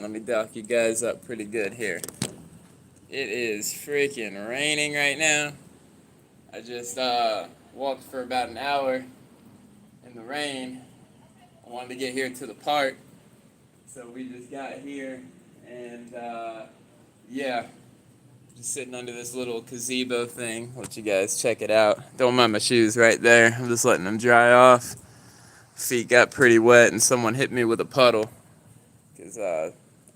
Let me dock you guys up pretty good here. It is freaking raining right now. I just walked for about an hour in the rain. I wanted to get here to the park, so we just got here, and yeah, just sitting under this little gazebo thing. Let you guys check it out. Don't mind my shoes right there. I'm just letting them dry off. Feet got pretty wet, and someone hit me with a puddle. Because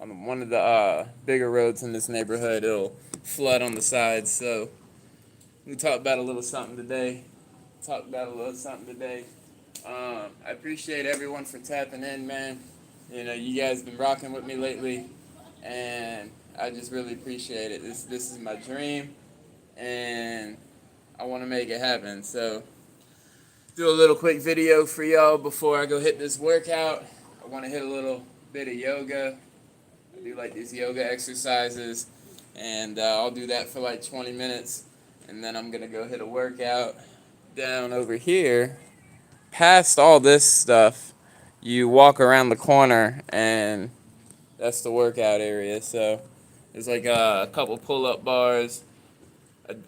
on one of the bigger roads in this neighborhood, it'll flood on the sides. So we talked about a little something today. I appreciate everyone for tapping in, man. You know, you guys been rocking with me lately, and I just really appreciate it. This is my dream, and I want to make it happen. So do a little quick video for y'all before I go hit this workout. I want to hit a little bit of yoga. I do like these yoga exercises, and I'll do that for like 20 minutes, and then I'm gonna go hit a workout. Down over here, past all this stuff, you walk around the corner, and that's the workout area. So there's like a couple pull-up bars,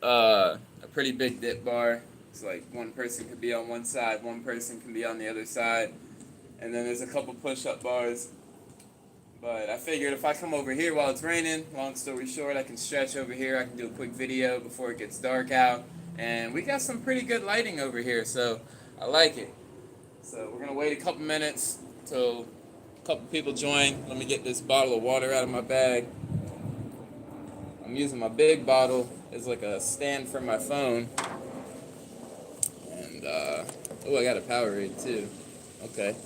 a pretty big dip bar. It's like one person could be on one side, one person can be on the other side, and then there's a couple push-up bars. But I figured if I come over here while it's raining, long story short, I can stretch over here. I can do a quick video before it gets dark out. And we got some pretty good lighting over here, so I like it. So we're going to wait a couple minutes till a couple people join. Let me get this bottle of water out of my bag. I'm using my big bottle as like a stand for my phone. And, oh, I got a Powerade too. Okay.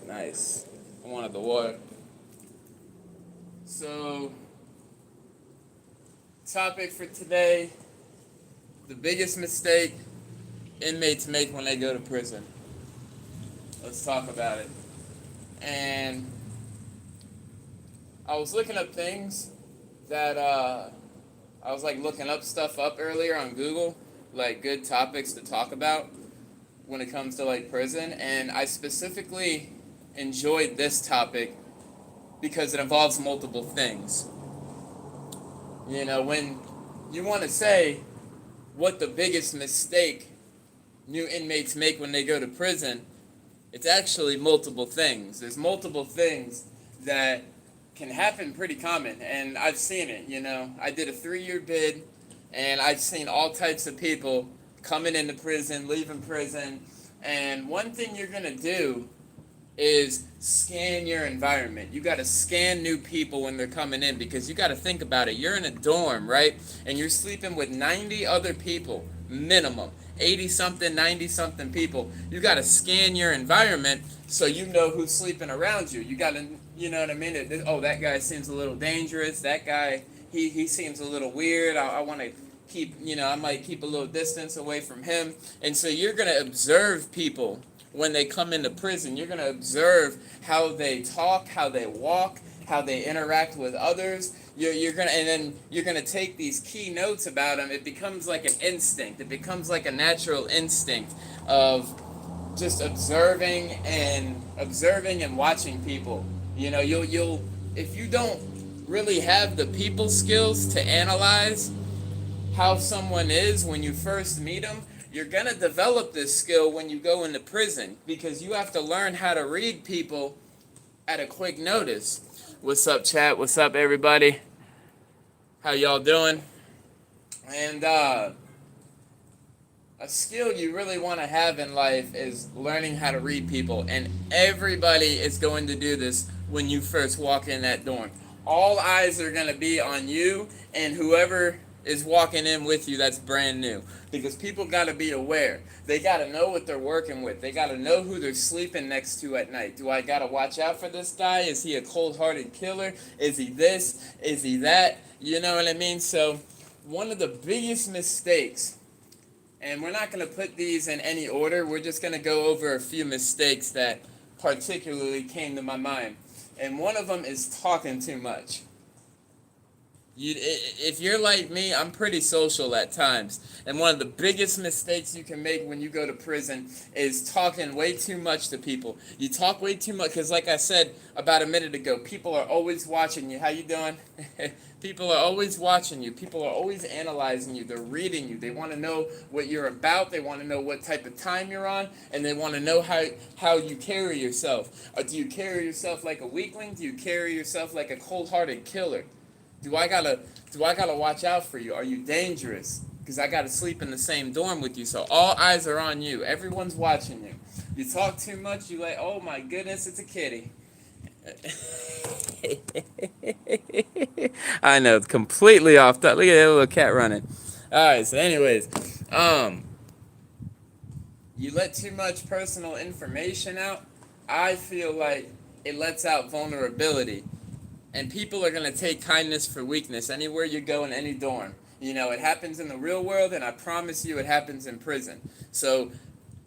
Nice. I wanted the water. So, topic for today, the biggest mistake inmates make when they go to prison. Let's talk about it. And I was looking up things that, I was like looking up stuff up earlier on Google, like good topics to talk about when it comes to like prison, and I specifically enjoyed this topic because it involves multiple things. You know, when you want to say what the biggest mistake new inmates make when they go to prison, it's actually multiple things. There's multiple things that can happen pretty common, and I've seen it, you know. I did a 3-year bid, and I've seen all types of people coming into prison, leaving prison, and one thing you're going to do is scan your environment. You got to scan new people when they're coming in, because you got to think about it. You're in a dorm, right? And you're sleeping with 90 other people, minimum. 80-something, 90-something people. You got to scan your environment so you know who's sleeping around you. You got to, you know what I mean? Oh, that guy seems a little dangerous. That guy, he seems a little weird. I want to keep, you know, I might keep a little distance away from him. And so you're going to observe people when they come into prison. You're going to observe how they talk, how they walk, how they interact with others. You're gonna, and then you're gonna take these key notes about them. It becomes like an instinct. It becomes like a natural instinct of just observing and watching people. You know, you'll if you don't really have the people skills to analyze how someone is when you first meet them, you're going to develop this skill when you go into prison, because you have to learn how to read people at a quick notice. What's up, chat? What's up, everybody? How y'all doing? And a skill you really want to have in life is learning how to read people. And everybody is going to do this when you first walk in that dorm. All eyes are going to be on you and whoever is walking in with you that's brand new, because people got to be aware. They got to know what they're working with. They got to know who they're sleeping next to at night. Do I got to watch out for this guy? Is he a cold-hearted killer? Is he this? Is he that? You know what I mean? So one of the biggest mistakes, and we're not going to put these in any order, we're just going to go over a few mistakes that particularly came to my mind. And one of them is talking too much. If you're like me, I'm pretty social at times. And one of the biggest mistakes you can make when you go to prison is talking way too much to people. You talk way too much because, like I said about a minute ago, people are always watching you. How you doing? People are always watching you. People are always analyzing you. They're reading you. They want to know what you're about. They want to know what type of time you're on, and they want to know how you carry yourself. Do you carry yourself like a weakling? Do you carry yourself like a cold-hearted killer? Do I gotta do I gotta watch out for you? Are you dangerous? Because I gotta sleep in the same dorm with you. So all eyes are on you. Everyone's watching you. You talk too much, you like, oh my goodness, it's a kitty. I know, it's completely off. Look at that little cat running. All right. So, anyways, um, you let too much personal information out. I feel like it lets out vulnerability. And people are going to take kindness for weakness anywhere you go in any dorm. You know, it happens in the real world, and I promise you it happens in prison. So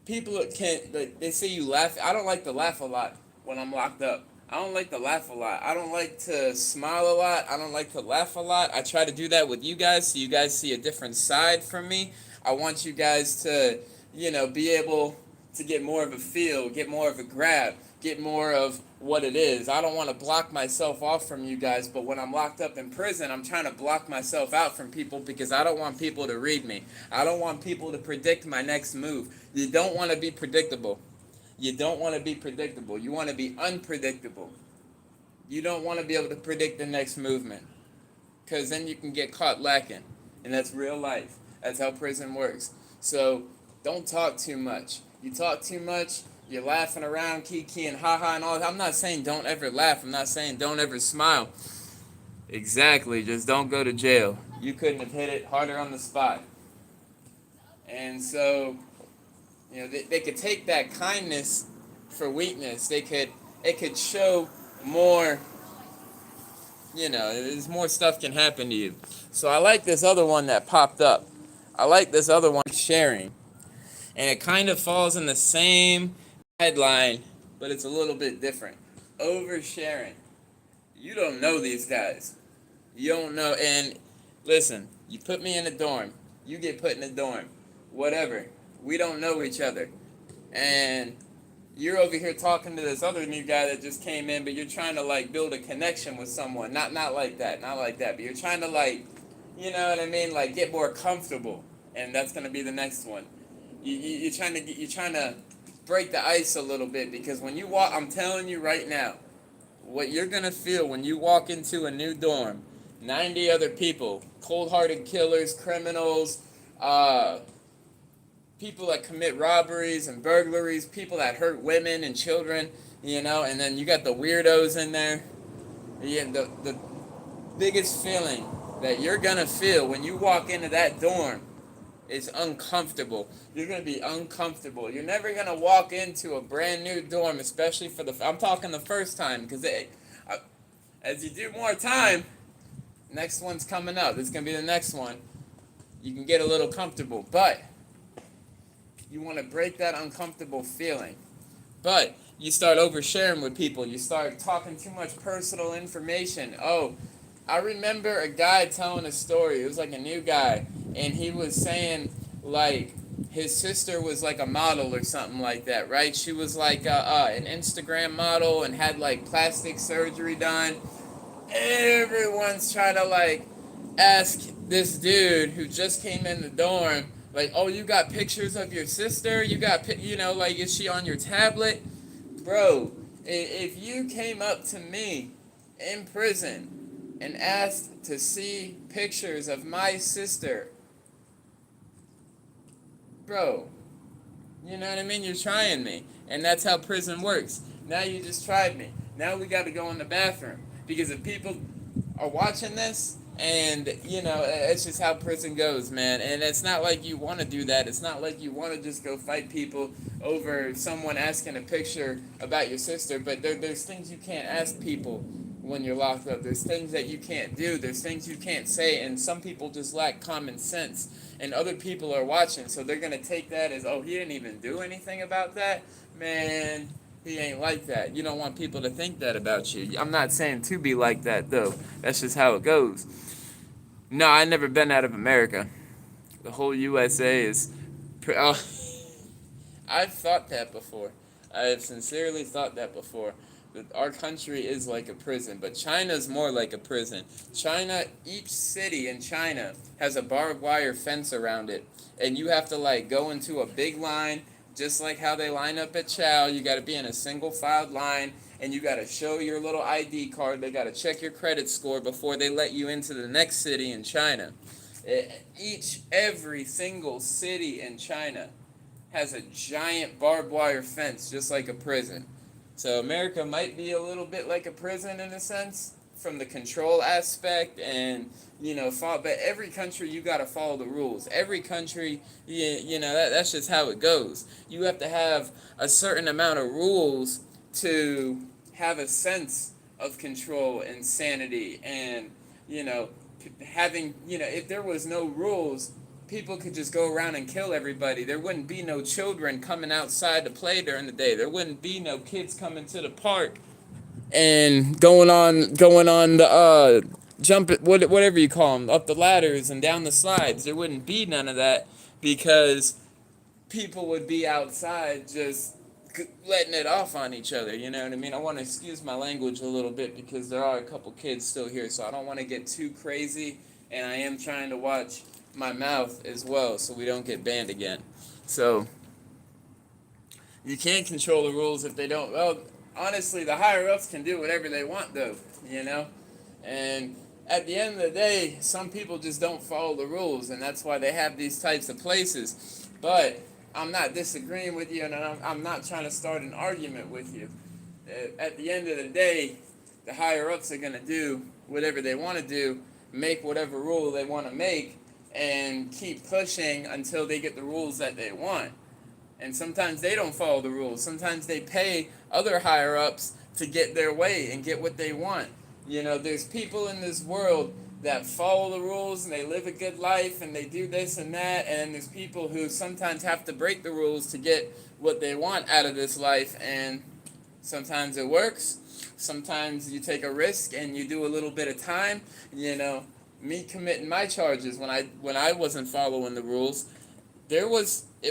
people can't, they say you laugh. I don't like to laugh a lot when I'm locked up. I don't like to laugh a lot. I don't like to smile a lot. I don't like to laugh a lot. I try to do that with you guys so you guys see a different side from me. I want you guys to, be able to get more of a feel, get more of a grab, get more of what it is. I don't want to block myself off from you guys, but when I'm locked up in prison, I'm trying to block myself out from people because I don't want people to read me. I don't want people to predict my next move. You don't want to be predictable. You don't want to be predictable. You want to be unpredictable. You don't want to be able to predict the next movement because then you can get caught lacking. And that's real life. That's how prison works. So don't talk too much. You talk too much, you're laughing around, kiki and haha and all that. I'm not saying don't ever laugh. I'm not saying don't ever smile. Exactly. Just don't go to jail. You couldn't have hit it harder on the spot. And so, they could take that kindness for weakness. It could show more, there's more stuff can happen to you. So I like this other one that popped up. I like this other one, sharing. And it kind of falls in the same headline, but it's a little bit different. Oversharing. You don't know these guys. You don't know. And listen, you put me in a dorm. You get put in a dorm. Whatever. We don't know each other. And you're over here talking to this other new guy that just came in, but you're trying to build a connection with someone. Not like that. Not like that. But you're trying to you know what I mean? Get more comfortable. And that's going to be the next one. You're trying to break the ice a little bit because when you walk, I'm telling you right now, what you're gonna feel when you walk into a new dorm, 90 other people, cold-hearted killers, criminals, people that commit robberies and burglaries, people that hurt women and children, and then you got the weirdos in there. Yeah, the biggest feeling that you're gonna feel when you walk into that dorm is uncomfortable. You're going to be uncomfortable. You're never going to walk into a brand new dorm, especially I'm talking the first time, because as you do more time, next one's coming up. This is going to be the next one. You can get a little comfortable, but you want to break that uncomfortable feeling. But you start oversharing with people. You start talking too much personal information. Oh, I remember a guy telling a story. It was a new guy, and he was saying his sister was a model or something like that, right? She was an Instagram model and had plastic surgery done. Everyone's trying to ask this dude who just came in the dorm, oh, you got pictures of your sister? You got, is she on your tablet? Bro, if you came up to me in prison and asked to see pictures of my sister, bro, you know what I mean? You're trying me. And that's how prison works. Now you just tried me. Now we got to go in the bathroom. Because if people are watching this, and, it's just how prison goes, man. And it's not like you want to do that. It's not like you want to just go fight people over someone asking a picture about your sister. But there's things you can't ask people when you're locked up. There's things that you can't do. There's things you can't say. And some people just lack common sense. And other people are watching. So they're going to take that as, oh, he didn't even do anything about that? Man, he ain't like that. You don't want people to think that about you. I'm not saying to be like that, though. That's just how it goes. No, I never been out of America. The whole USA is. Oh, I've thought that before. I have sincerely thought that before. That our country is like a prison, but China's more like a prison. China, each city in China has a barbed wire fence around it, and you have to like go into a big line, just like how they line up at Chow. You got to be in a single filed line, and you got to show your little ID card. They got to check your credit score before they let you into the next city in China. Every single city in China has a giant barbed wire fence, just like a prison. So America might be a little bit like a prison in a sense, from the control aspect, and but every country you got to follow the rules. Every country, that's just how it goes. You have to have a certain amount of rules to have a sense of control and sanity, and you know, having if there was no rules, people could just go around and kill everybody. There wouldn't be no children coming outside to play during the day. There wouldn't be no kids coming to the park and going on the whatever you call them, up the ladders and down the slides. There wouldn't be none of that because people would be outside just letting it off on each other. You know what I mean? I want to excuse my language a little bit because there are a couple kids still here, so I don't want to get too crazy, and I am trying to watch my mouth as well so we don't get banned again. So you can't control the rules if they don't. Well, honestly, the higher ups can do whatever they want, though. And at the end of the day, some people just don't follow the rules, and that's why they have these types of places. But I'm not disagreeing with you, and I'm not trying to start an argument with you. At the end of the day, the higher ups are going to do whatever they want to do, make whatever rule they want to make, and keep pushing until they get the rules that they want. And sometimes they don't follow the rules. Sometimes they pay other higher ups to get their way and get what they want. There's people in this world that follow the rules and they live a good life and they do this and that. And there's people who sometimes have to break the rules to get what they want out of this life. And sometimes it works. Sometimes you take a risk and you do a little bit of time. Me committing my charges when I wasn't following the rules, it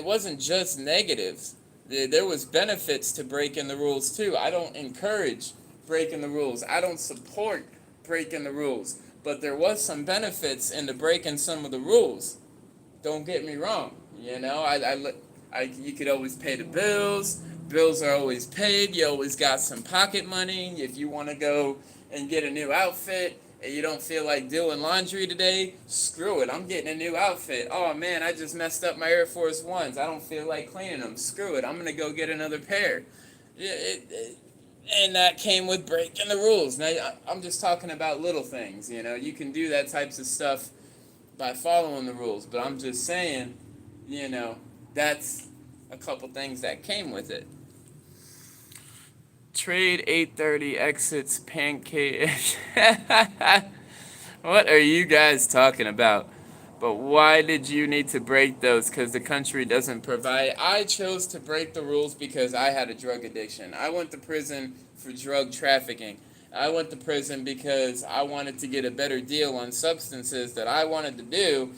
wasn't just negatives. There was benefits to breaking the rules too. I don't encourage breaking the rules. I don't support breaking the rules. But there was some benefits into breaking some of the rules. Don't get me wrong. You could always pay the bills. Bills are always paid. You always got some pocket money. If you want to go and get a new outfit and you don't feel like doing laundry today, screw it. I'm getting a new outfit. Oh man, I just messed up my Air Force Ones. I don't feel like cleaning them. Screw it. I'm going to go get another pair. And that came with breaking the rules. Now, I'm just talking about little things. You can do that types of stuff by following the rules. But I'm just saying, that's a couple things that came with it. Trade 8:30 exits pancake. What are you guys talking about? But why did you need to break those? Because the country doesn't provide. I chose to break the rules because I had a drug addiction. I went to prison for drug trafficking. I went to prison because I wanted to get a better deal on substances that I wanted to do.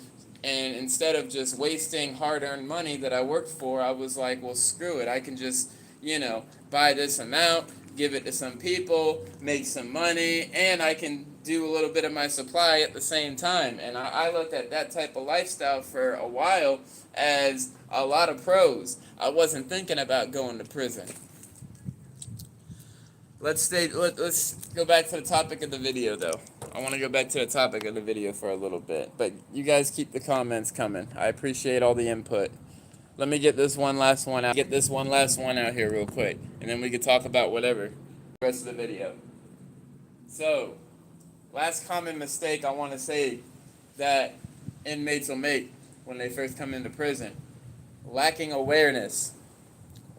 And instead of just wasting hard-earned money that I worked for, I was like, well, screw it. I can just, buy this amount, give it to some people, make some money, and I can do a little bit of my supply at the same time. And I looked at that type of lifestyle for a while as a lot of pros. I wasn't thinking about going to prison. Let's go back to the topic of the video, though. I want to go back to the topic of the video for a little bit. But you guys keep the comments coming. I appreciate all the input. Let me get this one last one out. Here real quick. And then we can talk about whatever. The rest of the video. So, last common mistake I want to say that inmates will make when they first come into prison. Lacking awareness.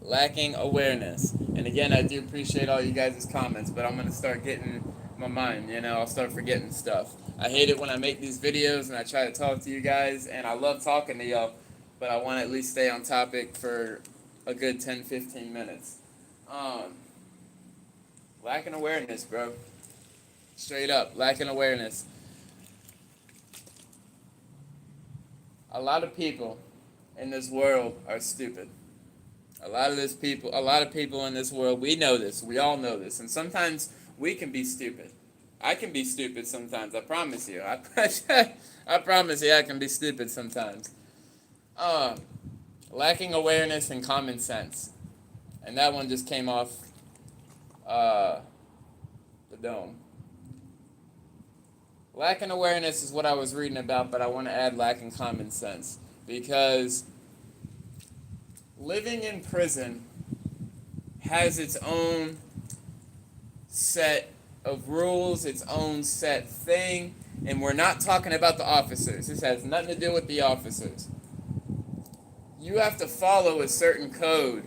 And again, I do appreciate all you guys' comments, but I'm going to start getting my mind, I'll start forgetting stuff. I hate it when I make these videos and I try to talk to you guys, and I love talking to y'all, but I want to at least stay on topic for a good 10-15 minutes. Lacking awareness, bro. Straight up, lacking awareness. A lot of people in this world are stupid. A lot of people in this world, we know this, we all know this, and sometimes we can be stupid. I can be stupid sometimes, I promise you. I promise you I can be stupid sometimes. Uh, Lacking awareness and common sense. And that one just came off uh, the dome. Lacking awareness is what I was reading about, but I want to add lacking common sense. Because living in prison has its own set of rules, its own set thing, and we're not talking about the officers. This has nothing to do with the officers. You have to follow a certain code.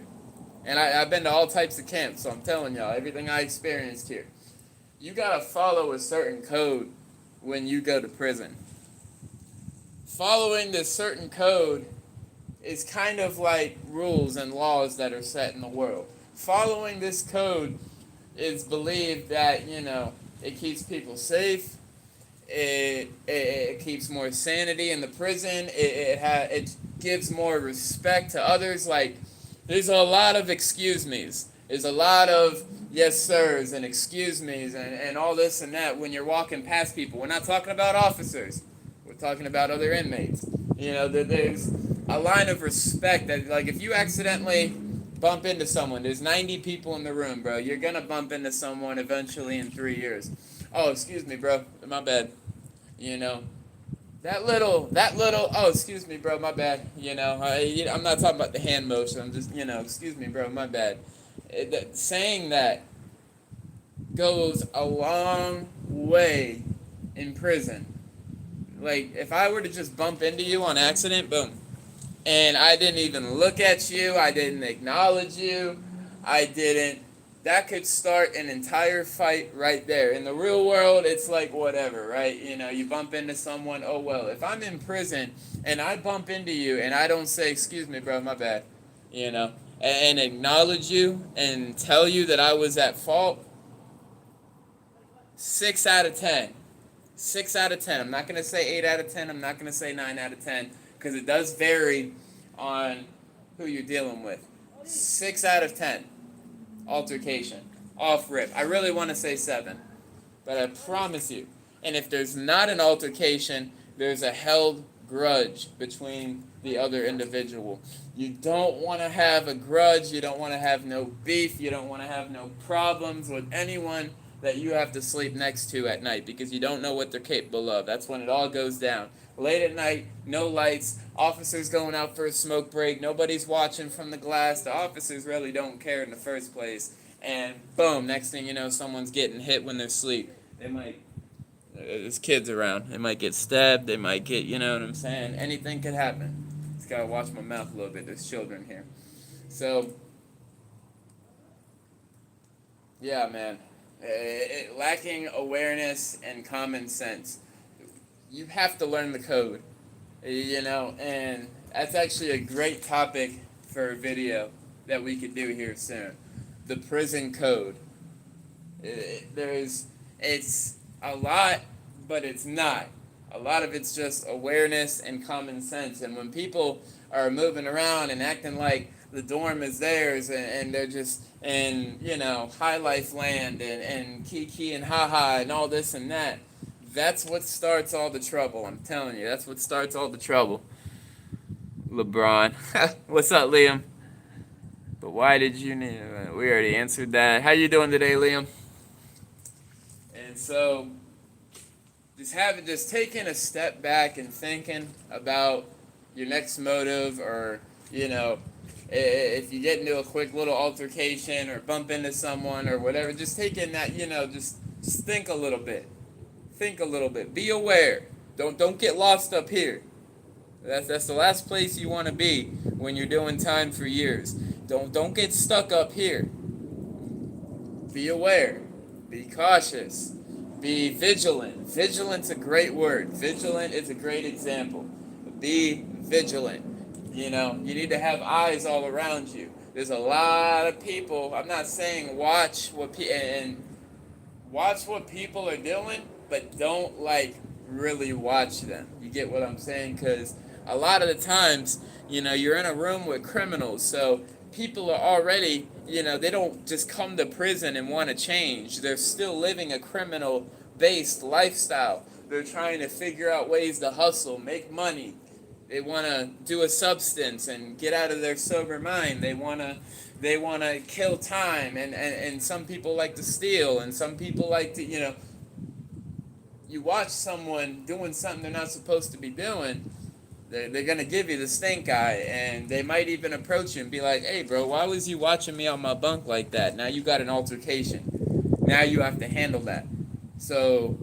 And I've been to all types of camps, so I'm telling y'all, everything I experienced here. You gotta follow a certain code when you go to prison. Following this certain code is kind of like rules and laws that are set in the world. Following this code is believed that, it keeps people safe. It keeps more sanity in the prison. It gives more respect to others. Like, there's a lot of excuse me's. There's a lot of yes sirs and excuse me's and all this and that when you're walking past people. We're not talking about officers. We're talking about other inmates. There's a line of respect that, like, if you accidentally bump into someone, there's 90 people in the room, bro. You're gonna bump into someone eventually in 3 years. Oh, excuse me, bro. My bad. That little, oh, excuse me, bro, my bad. I'm not talking about the hand motion. I'm just, excuse me, bro, my bad. Saying that goes a long way in prison. Like, if I were to just bump into you on accident, boom, and I didn't even look at you, I didn't acknowledge you, that could start an entire fight right there. In the real world, it's like whatever, right? You bump into someone, oh well. If I'm in prison and I bump into you and I don't say, excuse me, bro, my bad, and acknowledge you and tell you that I was at fault, 6 out of 10. 6 out of 10. I'm not going to say 8 out of 10. I'm not going to say 9 out of 10 because it does vary on who you're dealing with. 6 out of 10. Altercation. Off rip. I really want to say 7. But I promise you. And if there's not an altercation, there's a held grudge between the other individual. You don't want to have a grudge. You don't want to have no beef. You don't want to have no problems with anyone that you have to sleep next to at night because you don't know what they're capable of. That's when it all goes down. Late at night, no lights, officers going out for a smoke break, nobody's watching from the glass. The officers really don't care in the first place. And boom, next thing you know, someone's getting hit when they're asleep. There's kids around. They might get stabbed, they might get, you know what I'm saying? Anything could happen. Just gotta watch my mouth a little bit. There's children here. So, yeah, man. Lacking awareness and common sense. You have to learn the code, and that's actually a great topic for a video that we could do here soon. The prison code. It's a lot, but it's not. A lot of it's just awareness and common sense. And when people are moving around and acting like the dorm is theirs and they're just in, high life land and kiki and haha and all this and that, that's what starts all the trouble. I'm telling you, that's what starts all the trouble. LeBron. What's up, Liam? But why did you need... We already answered that. How you doing today, Liam? And so, just taking a step back and thinking about your next motive, or, if you get into a quick little altercation or bump into someone or whatever, just taking that, just think a little bit. Think a little bit. Be aware. Don't get lost up here. That's the last place you want to be when you're doing time for years. Don't get stuck up here. Be aware. Be cautious. Be vigilant. Vigilant's a great word. Vigilant is a great example. Be vigilant. You need to have eyes all around you. There's a lot of people. I'm not saying watch what people are doing, but don't really watch them. You get what I'm saying? Because a lot of the times, you're in a room with criminals, so people are already, they don't just come to prison and want to change. They're still living a criminal based lifestyle. They're trying to figure out ways to hustle, make money. They want to do a substance and get out of their sober mind. They want to kill time, and some people like to steal, and some people like to, you watch someone doing something they're not supposed to be doing, they're going to give you the stink eye, and they might even approach you and be like, hey, bro, why was you watching me on my bunk like that? Now you got an altercation. Now you have to handle that. So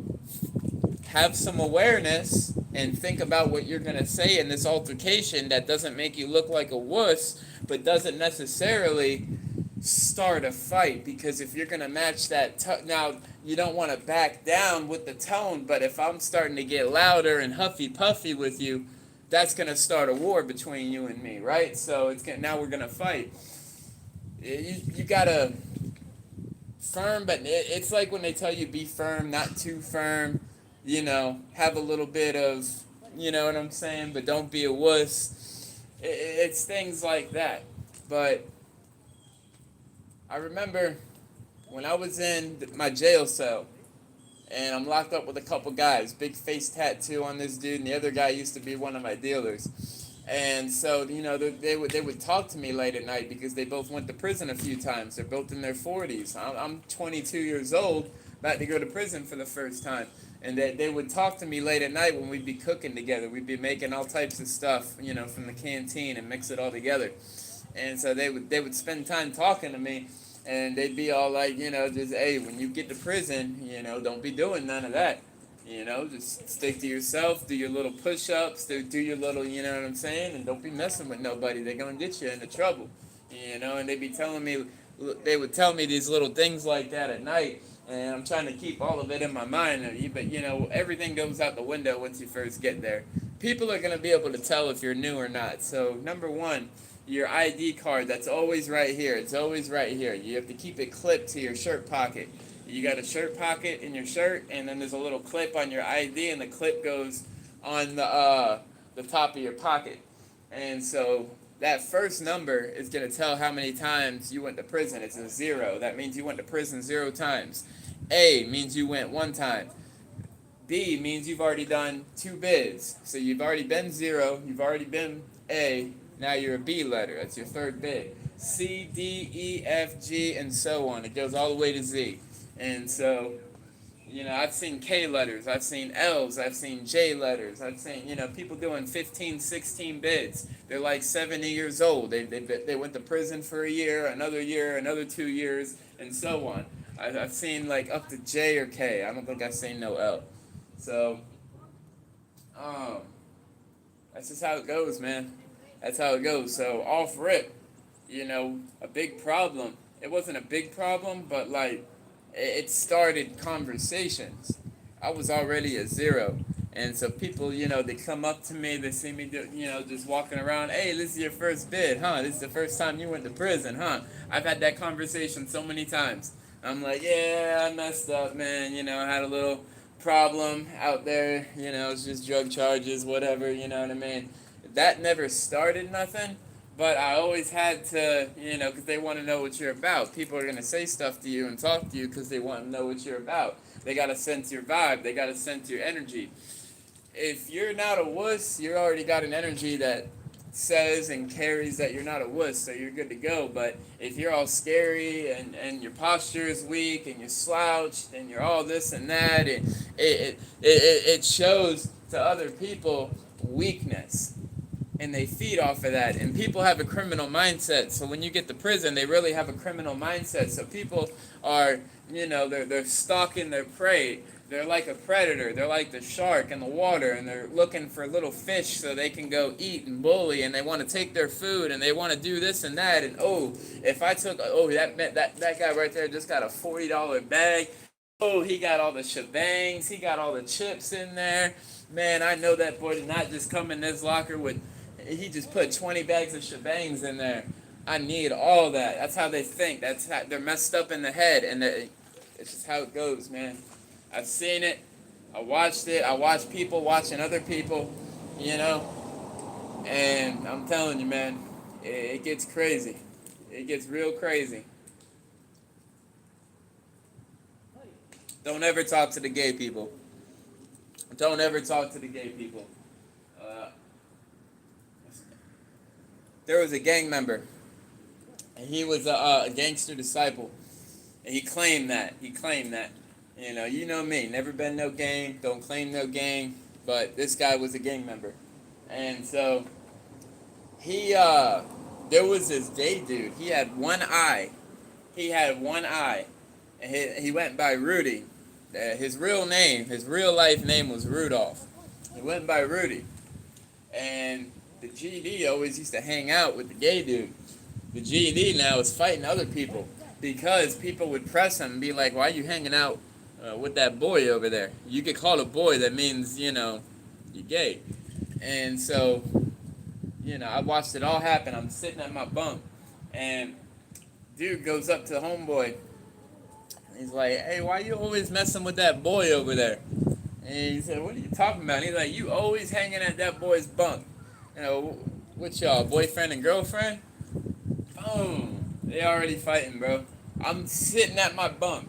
have some awareness and think about what you're going to say in this altercation that doesn't make you look like a wuss, but doesn't necessarily start a fight. Because if you're going to match that now you don't want to back down with the tone, but if I'm starting to get louder and huffy puffy with you, that's going to start a war between you and me, right? So now we're going to fight. You got to firm, but it's like when they tell you be firm, not too firm, have a little bit of, you know what I'm saying, but don't be a wuss. It's things like that. But I remember when I was in my jail cell, and I'm locked up with a couple guys, big face tattoo on this dude, and the other guy used to be one of my dealers. And so, they would talk to me late at night because they both went to prison a few times. They're both in their 40s. I'm 22 years old, about to go to prison for the first time. And they would talk to me late at night when we'd be cooking together. We'd be making all types of stuff, from the canteen and mix it all together. And so they would spend time talking to me. And they'd be all like, just, hey, when you get to prison, don't be doing none of that. Just stick to yourself, do your little push-ups, do your little, you know what I'm saying? And don't be messing with nobody. They're going to get you into trouble. And they would tell me these little things like that at night. And I'm trying to keep all of it in my mind. But, everything goes out the window once you first get there. People are going to be able to tell if you're new or not. So, number one, your ID card, that's always right here. It's always right here. You have to keep it clipped to your shirt pocket. You got a shirt pocket in your shirt, and then there's a little clip on your ID, and the clip goes on the top of your pocket. And so that first number is going to tell how many times you went to prison. It's a 0. That means you went to prison 0 times. A means you went 1 time. B means you've already done 2 bids. So you've already been 0, you've already been A, now you're a B letter. That's your 3rd bid. C, D, E, F, G, and so on. It goes all the way to Z. And so, I've seen K letters, I've seen L's, I've seen J letters, I've seen, people doing 15, 16 bids. They're like 70 years old. They went to prison for a year, another 2 years, and so on. I've seen like up to J or K. I don't think I've seen no L. So, that's just how it goes, man. That's how it goes. So, off rip, a big problem. It wasn't a big problem, but like, it started conversations. I was already a 0. And so people, they come up to me, they see me, just walking around. Hey, this is your first bid, huh? This is the first time you went to prison, huh? I've had that conversation so many times. I'm like, yeah, I messed up, man. I had a little problem out there. It's just drug charges, whatever, you know what I mean? That never started nothing. But I always had to, because they want to know what you're about. People are going to say stuff to you and talk to you because they want to know what you're about. They got to sense your vibe. They got to sense your energy. If you're not a wuss, you already got an energy that says and carries that you're not a wuss, so you're good to go. But if you're all scary and your posture is weak and you're slouched and you're all this and that, it shows to other people weakness. And they feed off of that. And people have a criminal mindset. So when you get to prison, they really have a criminal mindset. So people are, they're stalking their prey. They're like a predator. They're like the shark in the water. And they're looking for little fish so they can go eat and bully. And they want to take their food. And they want to do this and that. And, if I took, that guy right there just got a $40 bag. He got all the shebangs. He got all the chips in there. Man, I know that boy did not just come in this locker with... He just put 20 bags of shebangs in there. I need all that. That's how they think. That's how they're messed up in the head, and it's just how it goes, man. I've seen it. I watched it. I watched people watching other people, And I'm telling you, man, it gets crazy. It gets real crazy. Don't ever talk to the gay people. Don't ever talk to the gay people. Uh, there was a gang member, and he was a gangster disciple, and he claimed that. He claimed that. You know me. Never been no gang. Don't claim no gang. But this guy was a gang member, and so he there was this gay dude. He had one eye. He had one eye, and he went by Rudy. His real name, his real life name was Rudolph. He went by Rudy, and the GD always used to hang out with the gay dude. The GD now is fighting other people because people would press him and be like, "Why are you hanging out with that boy over there? You get called a boy, that means you're gay." And so I watched it all happen. I'm sitting at my bunk, and dude goes up to the homeboy. He's like, "Hey, why you always messing with that boy over there?" And he said, "What are you talking about?" And he's like, "You always hanging at that boy's bunk. What's y'all, boyfriend and girlfriend?" Boom. They already fighting, bro. I'm sitting at my bunk.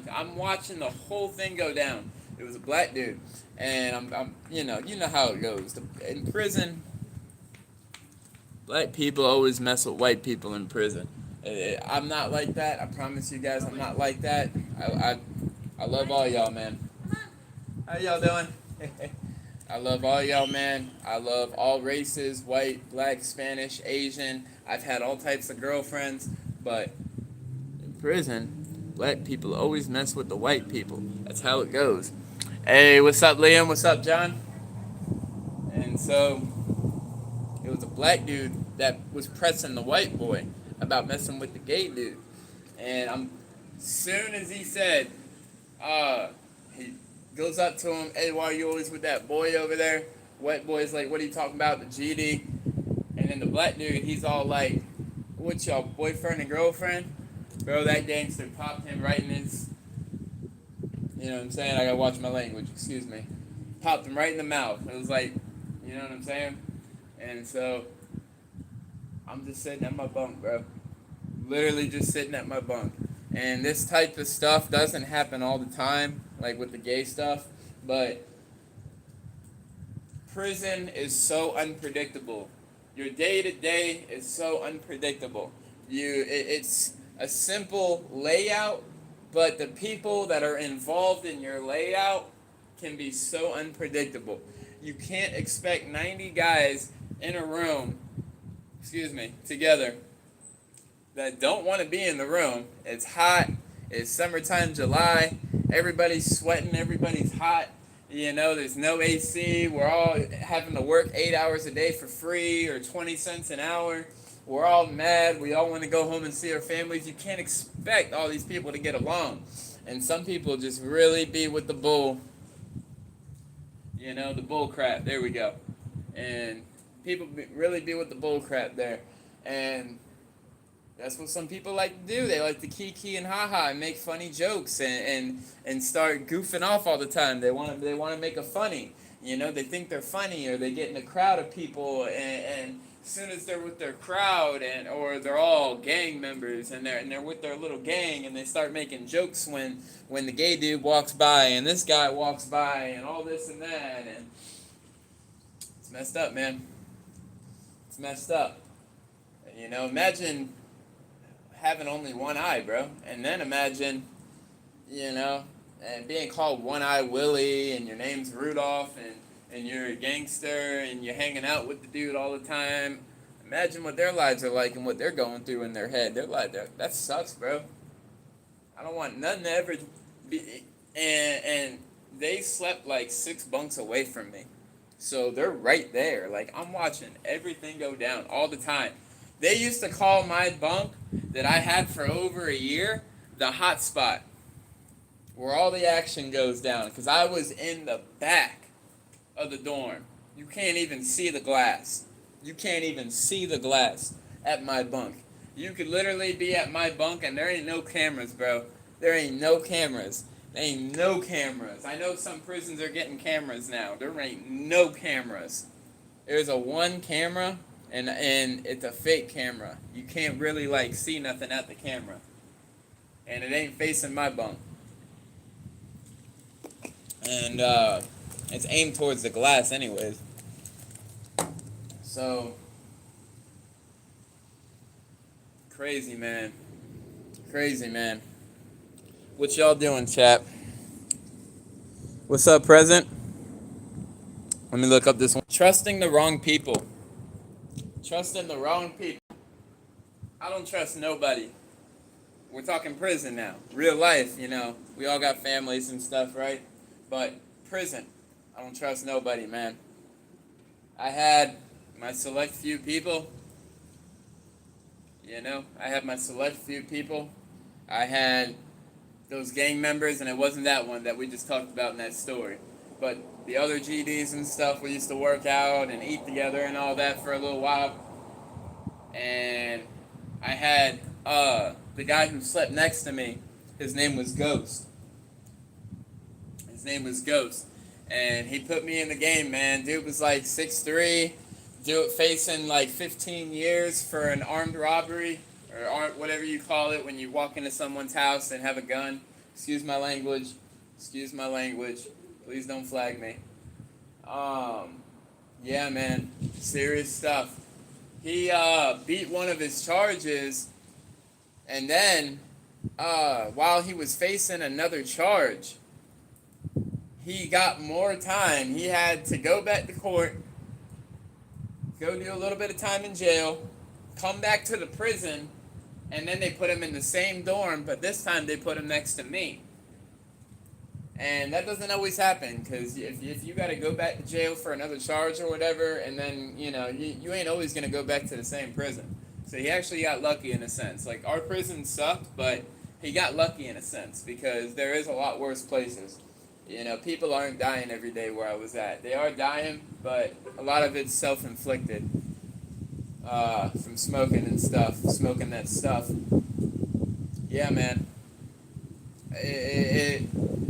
I'm watching the whole thing go down. It was a black dude. And I'm you know how it goes. In prison, black people always mess with white people in prison. I'm not like that. I promise you guys, I'm not like that. I love all y'all, man. How y'all doing? I love all y'all, man. I love all races, white, black, Spanish, Asian. I've had all types of girlfriends, but in prison, black people always mess with the white people. That's how it goes. Hey, what's up, Liam? What's up, John? And so, it was a black dude that was pressing the white boy about messing with the gay dude. And soon as he said, he goes up to him, "Hey, why are you always with that boy over there?" White boy's like, "What are you talking about? The GD?" And then the black dude, he's all like, "What's y'all, boyfriend and girlfriend?" Bro, that gangster popped him right in his, you know what I'm saying? I gotta watch my language, excuse me. Popped him right in the mouth. It was like, you know what I'm saying? And so, I'm just sitting at my bunk, bro. Literally just sitting at my bunk. And this type of stuff doesn't happen all the time, like with the gay stuff, but prison is so unpredictable. Your day to day is so unpredictable. It's a simple layout, but the people that are involved in your layout can be so unpredictable. You can't expect 90 guys in a room, together that don't want to be in the room. It's hot. It's summertime, July. Everybody's sweating. Everybody's hot. There's no AC. We're all having to work 8 hours a day for free or 20 cents an hour. We're all mad. We all want to go home and see our families. You can't expect all these people to get along. And some people just really be with the bull. The bull crap. There we go. And people really be with the bull crap there. And that's what some people like to do. They like to kiki and haha and make funny jokes and start goofing off all the time. They want to make a funny. They think they're funny, or they get in a crowd of people, and as soon as they're with their crowd, or they're all gang members and they're with their little gang, and they start making jokes when the gay dude walks by and this guy walks by and all this and that, and it's messed up, man. It's messed up. Imagine having only one eye, bro. And then imagine, and being called One Eye Willie, and your name's Rudolph, and you're a gangster, and you're hanging out with the dude all the time. Imagine what their lives are like and what they're going through in their head. That sucks, bro. I don't want nothing to ever be. And they slept like 6 bunks away from me. So they're right there. Like, I'm watching everything go down all the time. They used to call my bunk that I had for over a year the hot spot, where all the action goes down, because I was in the back of the dorm. You can't even see the glass. You can't even see the glass at my bunk. You could literally be at my bunk and there ain't no cameras, bro. There ain't no cameras. There ain't no cameras. I know some prisons are getting cameras now. There ain't no cameras. There's a one camera, and it's a fake camera. You can't really like see nothing at the camera, and it ain't facing my bunk. And it's aimed towards the glass, anyways. So crazy, man. Crazy, man. What y'all doing, chap? What's up, present? Let me look up this one. Trusting the wrong people. Trusting the wrong people. I don't trust nobody. We're talking prison now. Real life, you know. We all got families and stuff, right? But prison, I don't trust nobody, man. I had my select few people. You know, I had my select few people. I had those gang members, and it wasn't that one that we just talked about in that story. But the other GDs and stuff, we used to work out and eat together and all that for a little while. And I had the guy who slept next to me, his name was Ghost. His name was Ghost. And he put me in the game, man. Dude was like 6'3", dude facing like 15 years for an armed robbery, or whatever you call it when you walk into someone's house and have a gun. Excuse my language. Excuse my language. Please don't flag me. Yeah, man. Serious stuff. He beat one of his charges, and then while he was facing another charge, he got more time. He had to go back to court, go do a little bit of time in jail, come back to the prison, and then they put him in the same dorm, but this time they put him next to me. And that doesn't always happen, because if you got to go back to jail for another charge or whatever, and then, you know, you ain't always going to go back to the same prison. So he actually got lucky in a sense. Like, our prison sucked, but he got lucky in a sense, because there is a lot worse places. You know, people aren't dying every day where I was at. They are dying, but a lot of it's self-inflicted from smoking and stuff, smoking that stuff. Yeah, man.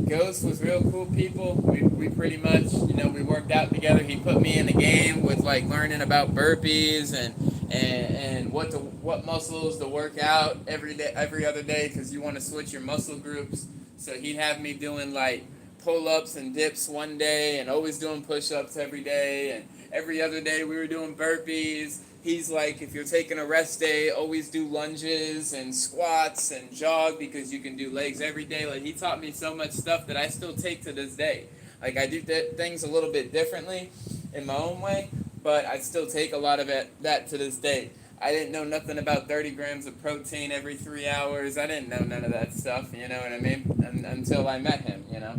Ghost was real cool people. We pretty much, you know, we worked out together. He put me in the game with like learning about burpees and what muscles to work out every other day, because you want to switch your muscle groups. So he'd have me doing like pull-ups and dips one day, and always doing push-ups every day, and every other day we were doing burpees. He's like, if you're taking a rest day, always do lunges and squats and jog, because you can do legs every day. Like, he taught me so much stuff that I still take to this day. Like, I do things a little bit differently in my own way, but I still take a lot of that to this day. I didn't know nothing about 30 grams of protein every 3 hours. I didn't know none of that stuff, you know what I mean? Until I met him, you know?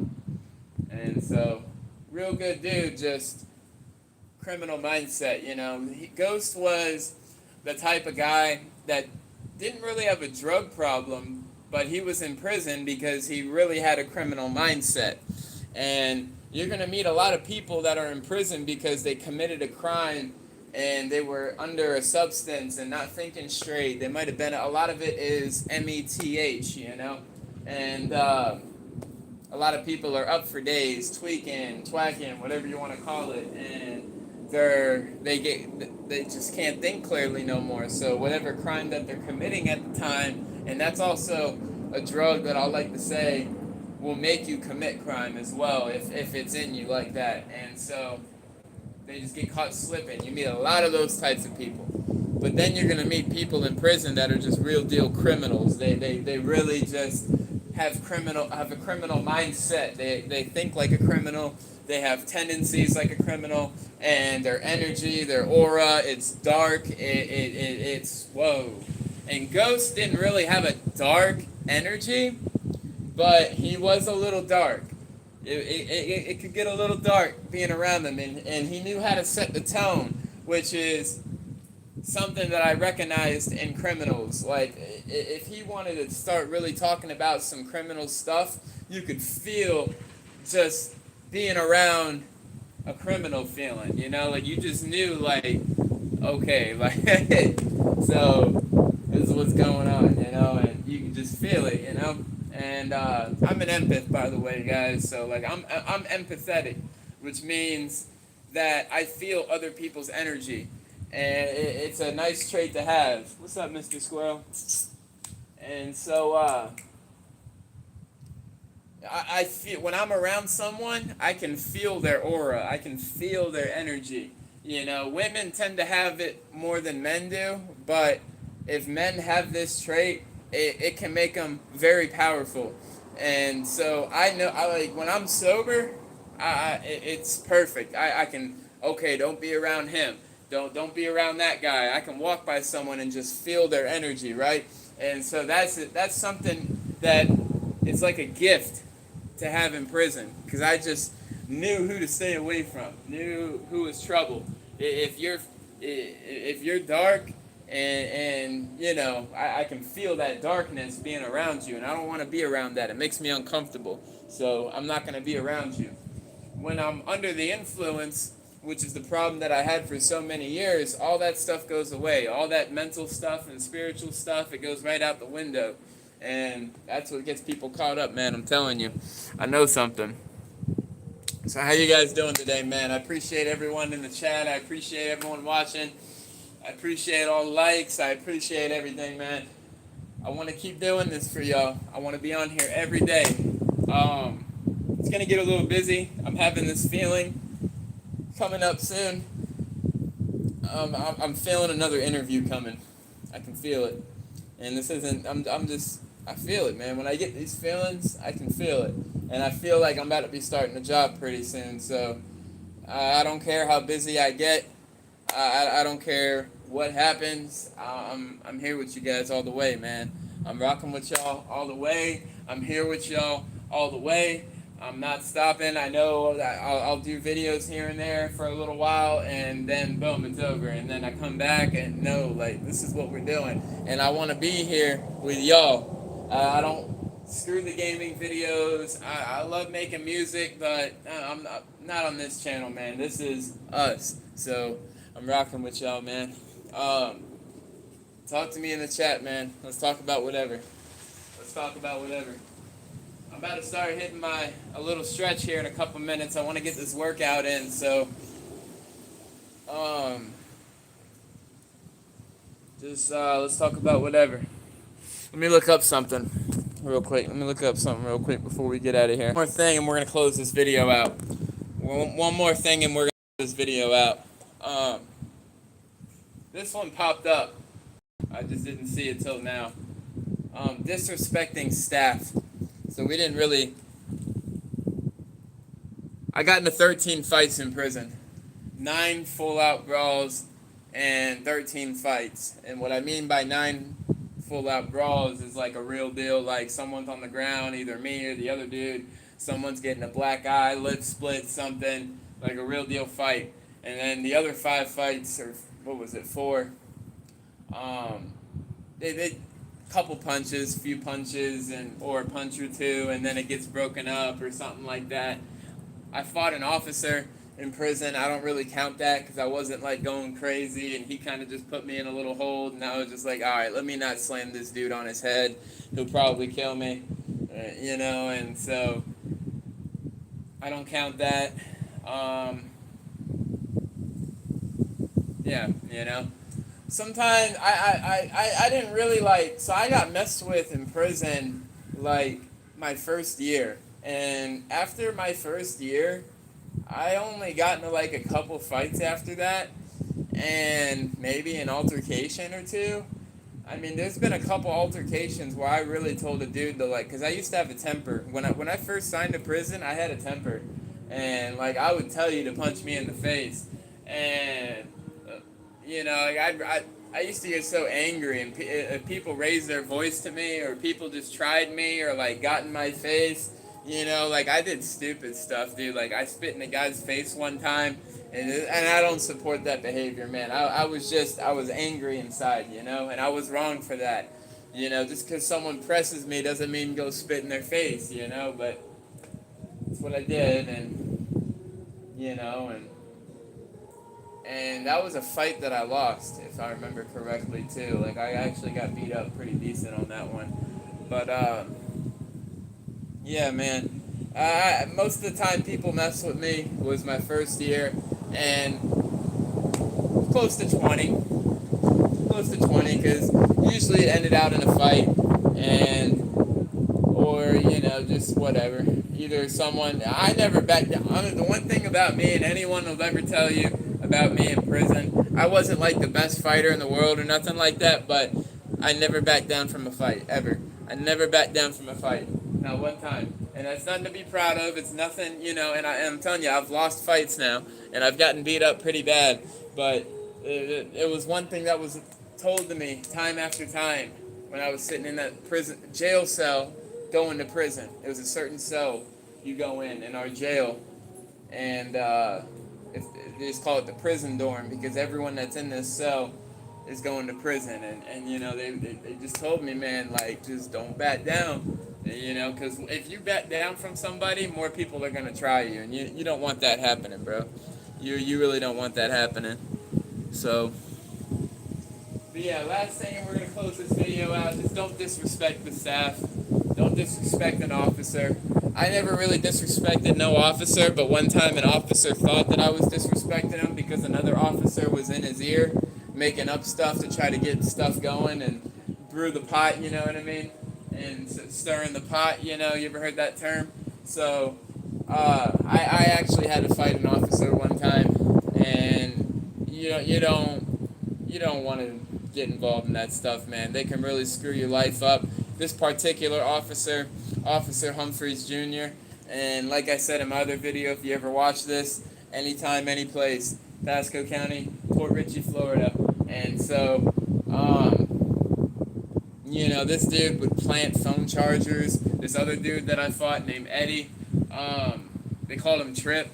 And so, real good dude, just criminal mindset, you know. Ghost was the type of guy that didn't really have a drug problem, but he was in prison because he really had a criminal mindset. And you're going to meet a lot of people that are in prison because they committed a crime and they were under a substance and not thinking straight. They might have been, a lot of it is METH, you know. And a lot of people are up for days, tweaking, twacking, whatever you want to call it, and they just can't think clearly no more. So whatever crime that they're committing at the time, and that's also a drug that I like to say will make you commit crime as well if it's in you like that. And so they just get caught slipping. You meet a lot of those types of people. But then you're going to meet people in prison that are just real deal criminals. They really just have a criminal mindset. They think like a criminal. They have tendencies like a criminal, and their energy, their aura, it's dark. It's whoa. And Ghost didn't really have a dark energy, but he was a little dark. It could get a little dark being around him, and he knew how to set the tone, which is something that I recognized in criminals. Like, if he wanted to start really talking about some criminal stuff, you could feel just being around a criminal feeling, you know? Like, you just knew, like, okay, like, so this is what's going on, you know? And you can just feel it, you know? And I'm an empath, by the way, guys. So, like, I'm empathetic, which means that I feel other people's energy, and it's a nice trait to have. What's up, Mr. Squirrel? And so I feel when I'm around someone, I can feel their aura. I can feel their energy. You know, women tend to have it more than men do, but if men have this trait, it can make them very powerful. And so I know, I like when I'm sober, it's perfect. I can, okay, don't be around him. Don't be around that guy. I can walk by someone and just feel their energy, right? And so that's something that is like a gift to have in prison, because I just knew who to stay away from, knew who was trouble. If you're dark, and you know, I can feel that darkness being around you, and I don't want to be around that. It makes me uncomfortable, so I'm not going to be around you. When I'm under the influence, which is the problem that I had for so many years, all that stuff goes away. All that mental stuff and spiritual stuff, it goes right out the window. And that's what gets people caught up, man. I'm telling you. I know something. So how you guys doing today, man? I appreciate everyone in the chat. I appreciate everyone watching. I appreciate all the likes. I appreciate everything, man. I want to keep doing this for y'all. I want to be on here every day. It's going to get a little busy. I'm having this feeling coming up soon. I'm feeling another interview coming. I can feel it. And this isn't, I feel it, man. When I get these feelings, I can feel it. And I feel like I'm about to be starting a job pretty soon. So I don't care how busy I get. I don't care what happens. I'm here with you guys all the way, man. I'm rocking with y'all all the way. I'm here with y'all all the way. I'm not stopping. I know that I'll do videos here and there for a little while, and then boom, it's over. And then I come back and no, like, this is what we're doing. And I want to be here with y'all. I don't screw the gaming videos. I love making music, but I'm not on this channel, man. This is us. So I'm rocking with y'all, man. Talk to me in the chat, man. Let's talk about whatever. Let's talk about whatever. I'm about to start hitting a little stretch here in a couple minutes. I want to get this workout in, so let's talk about whatever. Let me look up something real quick. Before we get out of here. One more thing, and we're gonna close this video out. One more thing, and we're gonna close this video out. This one popped up. I just didn't see it till now. Disrespecting staff. So we didn't really... I got into 13 fights in prison. 9 full-out brawls and 13 fights. And what I mean by 9 full-out brawls is like a real deal, like someone's on the ground, either me or the other dude. Someone's getting a black eye, lip split, something. Like a real deal fight. And then the other 5 fights, or what was it, 4? They couple punches, few punches, or a punch or two, and then it gets broken up or something like that. I fought an officer in prison. I don't really count that because I wasn't like going crazy, and he kind of just put me in a little hold, and I was just like, all right, let me not slam this dude on his head. He'll probably kill me, you know, and so I don't count that. Yeah, you know. Sometimes I didn't really like, so I got messed with in prison like my first year. And after my first year, I only got into like a couple fights after that, and maybe an altercation or two. I mean, there's been a couple altercations where I really told a dude to like, because I used to have a temper. When I first signed to prison, I had a temper. And like, I would tell you to punch me in the face. And you know, like I used to get so angry, and if people raised their voice to me, or people just tried me, or like got in my face, you know, like I did stupid stuff, dude. Like I spit in a guy's face one time, and I don't support that behavior, man. I was angry inside, you know, and I was wrong for that. You know, just because someone presses me doesn't mean go spit in their face, you know, but that's what I did, and, you know, and that was a fight that I lost, if I remember correctly, too. Like, I actually got beat up pretty decent on that one. But, yeah, man. Most of the time people mess with me was my first year. and close to 20, because usually it ended out in a fight, and or just whatever. Either someone I never backed down. The one thing about me, and anyone will ever tell you about me in prison, I wasn't like the best fighter in the world or nothing like that, but I never backed down from a fight ever. I never backed down from a fight, not one time. And that's nothing to be proud of. It's nothing, And I'm telling you, I've lost fights now, and I've gotten beat up pretty bad. But it was one thing that was told to me time after time when I was sitting in that jail cell going to prison. It was a certain cell you go in our jail, and they just call it the prison dorm because everyone that's in this cell is going to prison, and they just told me, man, like, just don't bat down, because if you bat down from somebody, more people are gonna try you, and you don't want that happening, bro. You really don't want that happening. So, but yeah, last thing, and we're gonna close this video out. Just don't disrespect the staff. Don't disrespect an officer. I never really disrespected no officer, but one time an officer thought that I was disrespecting him because another officer was in his ear making up stuff to try to get stuff going and brew the pot, you know what I mean? And stirring the pot, you ever heard that term? So I actually had to fight an officer one time, and you don't want to get involved in that stuff, man. They can really screw your life up. This particular officer, Officer Humphreys Jr., and like I said in my other video, if you ever watch this, anytime, any place, Pasco County, Port Richey, Florida. And so, this dude would plant phone chargers. This other dude that I fought named Eddie, they called him Trip.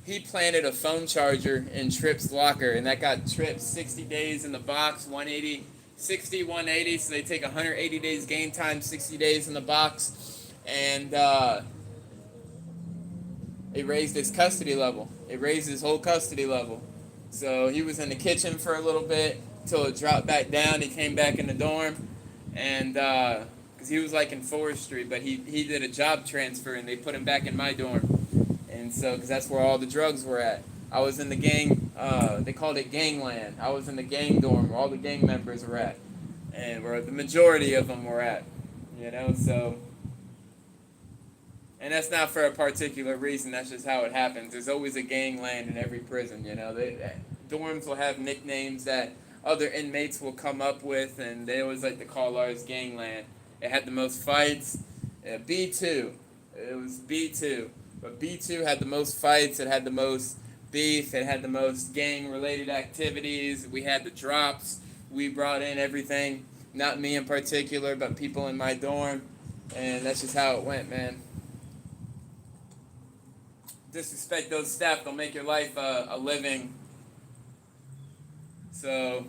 He planted a phone charger in Tripp's locker, and that got Tripp 60 days in the box, 180, 60, 180, so they take 180 days game time, 60 days in the box, and it raised his custody level. It raised his whole custody level. So he was in the kitchen for a little bit until it dropped back down. He came back in the dorm, and because he was like in forestry, but he did a job transfer, and they put him back in my dorm. And so, because that's where all the drugs were at. I was in the gang, they called it gangland. I was in the gang dorm where all the gang members were at, and where the majority of them were at, so. And that's not for a particular reason, that's just how it happens. There's always a gangland in every prison, dorms will have nicknames that other inmates will come up with, and they always like to call ours gangland. It had the most fights, B2, it was B2. But B2 had the most fights, it had the most beef, it had the most gang-related activities, we had the drops, we brought in everything, not me in particular, but people in my dorm, and that's just how it went, man. Disrespect those staff, they'll make your life a living. So,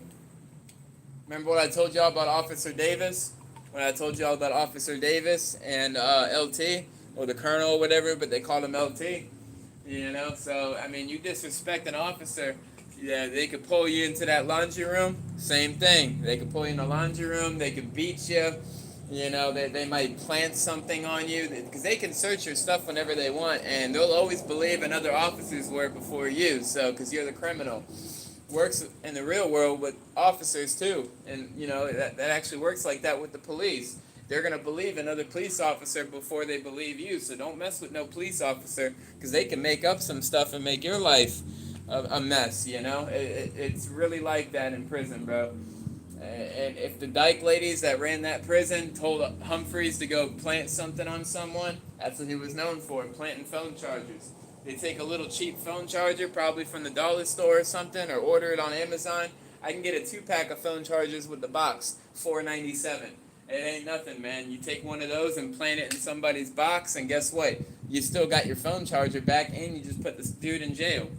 remember what I told y'all about Officer Davis? When I told y'all about Officer Davis and LT? Or the colonel or whatever, but they call him LT, so, I mean, you disrespect an officer, yeah, they could pull you into that laundry room, same thing, they could pull you in the laundry room, they could beat you, they might plant something on you, because they can search your stuff whenever they want, and they'll always believe another officer's word before you, so, because you're the criminal. Works in the real world with officers too, and, that actually works like that with the police. They're going to believe another police officer before they believe you. So don't mess with no police officer because they can make up some stuff and make your life a mess, It's really like that in prison, bro. And if the dyke ladies that ran that prison told Humphreys to go plant something on someone, that's what he was known for, planting phone chargers. They take a little cheap phone charger, probably from the dollar store or something, or order it on Amazon. I can get a 2-pack of phone chargers with the box, $4.97. It ain't nothing, man. You take one of those and plant it in somebody's box, and guess what? You still got your phone charger back, and you just put this dude in jail.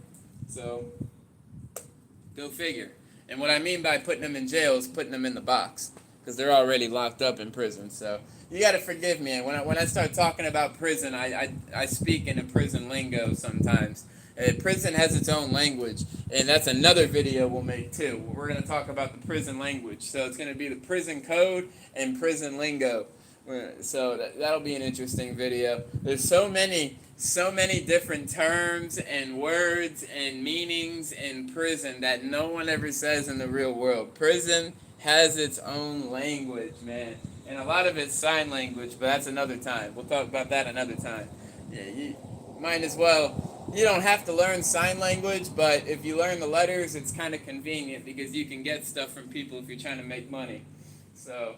So, go figure. And what I mean by putting them in jail is putting them in the box, because they're already locked up in prison. So, you got to forgive me. And when I start talking about prison, I speak in a prison lingo sometimes. Prison has its own language, and that's another video we'll make too. We're going to talk about the prison language. So it's going to be the prison code and prison lingo. So that'll be an interesting video. There's so many different terms and words and meanings in prison that no one ever says in the real world. Prison has its own language, man, and a lot of it's sign language, but that's another time. We'll talk about that another time. Yeah, you might as well. You don't have to learn sign language, but if you learn the letters, it's kind of convenient because you can get stuff from people if you're trying to make money. So,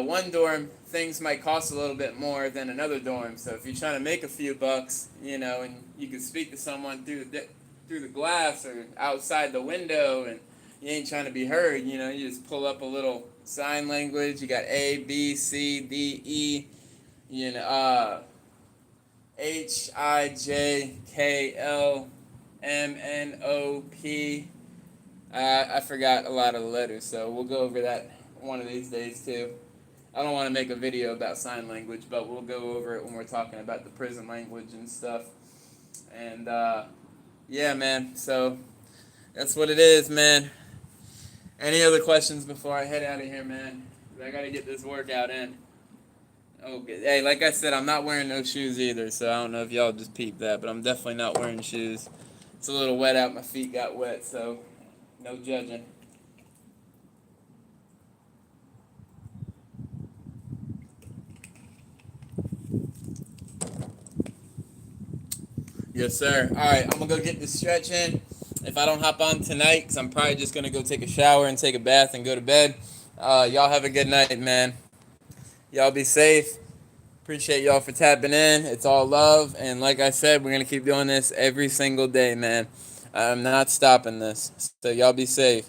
one dorm, things might cost a little bit more than another dorm. So if you're trying to make a few bucks, and you can speak to someone through the glass or outside the window, and you ain't trying to be heard, you just pull up a little sign language. You got A, B, C, D, E, H, I, J, K, L, M, N, O, P. I forgot a lot of the letters, so we'll go over that one of these days too. I don't want to make a video about sign language, but we'll go over it when we're talking about the prison language and stuff. And yeah, man, so that's what it is, man. Any other questions before I head out of here, man? I got to get this workout in. Okay. Hey, like I said, I'm not wearing no shoes either, so I don't know if y'all just peeped that, but I'm definitely not wearing shoes. It's a little wet out. My feet got wet, so no judging. Yes, sir. All right, I'm going to go get this stretch in. If I don't hop on tonight, because I'm probably just going to go take a shower and take a bath and go to bed. Y'all have a good night, man. Y'all be safe. Appreciate y'all for tapping in. It's all love. And like I said, we're going to keep doing this every single day, man. I'm not stopping this. So y'all be safe.